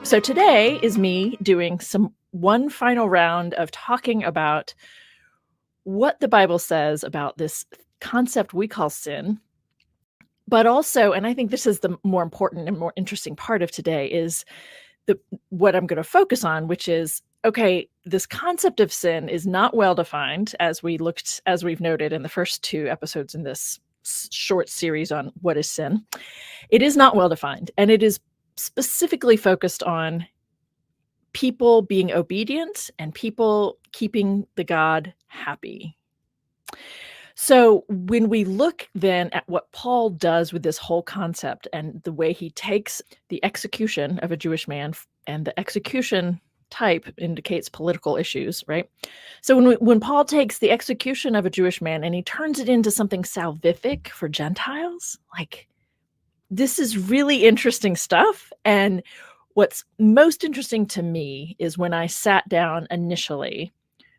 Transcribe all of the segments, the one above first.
So today is me doing one final round of talking about what the Bible says about this concept we call sin, but also, and I think this is the more important and more interesting part of today, is the what I'm going to focus on, which is okay, this concept of sin is not well defined, as we've noted in the first two episodes in this short series on what is sin. It is not well defined, and it is specifically focused on people being obedient and people keeping the God happy. So when we look then at what Paul does with this whole concept and the way he takes the execution of a Jewish man, and the execution type indicates political issues, right? So when Paul takes the execution of a Jewish man and he turns it into something salvific for Gentiles, like, this is really interesting stuff. And what's most interesting to me is when I sat down initially,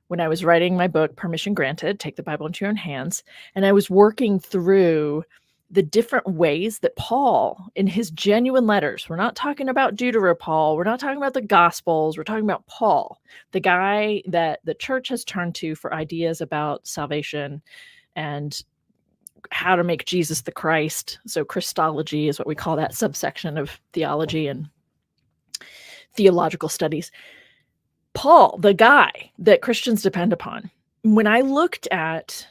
when I was writing my book, Permission Granted, Take the Bible into Your Own Hands, and I was working through the different ways that Paul, in his genuine letters, we're not talking about Deuteropaul, we're not talking about the Gospels, we're talking about Paul, the guy that the church has turned to for ideas about salvation and how to make Jesus the Christ. So Christology is what we call that subsection of theology and theological studies. Paul, the guy that Christians depend upon, when I looked at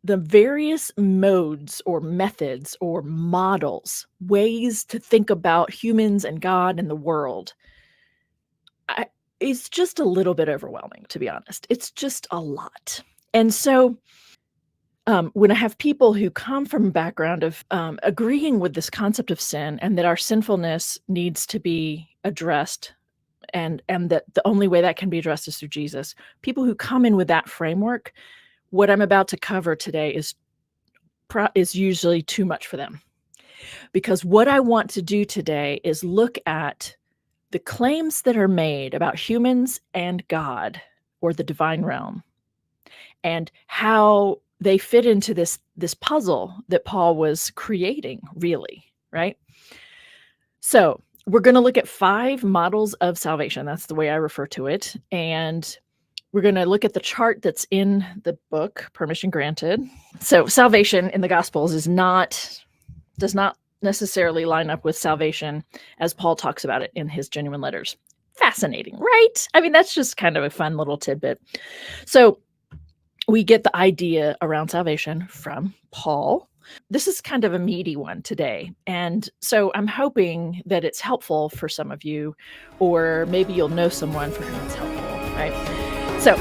the various modes or methods or models, ways to think about humans and God and the world, it's just a little bit overwhelming, to be honest. It's just a lot. And so when I have people who come from a background of agreeing with this concept of sin and that our sinfulness needs to be addressed, and that the only way that can be addressed is through Jesus, people who come in with that framework, what I'm about to cover today is usually too much for them. Because what I want to do today is look at the claims that are made about humans and God, or the divine realm, and how they fit into this puzzle that Paul was creating, really, right? So we're going to look at 5 models of salvation. That's the way I refer to it. And we're going to look at the chart that's in the book, Permission Granted. So salvation in the Gospels does not necessarily line up with salvation as Paul talks about it in his genuine letters. Fascinating, right? I mean, that's just kind of a fun little tidbit. So we get the idea around salvation from Paul. This is kind of a meaty one today. And so I'm hoping that it's helpful for some of you, or maybe you'll know someone for whom it's helpful, right? So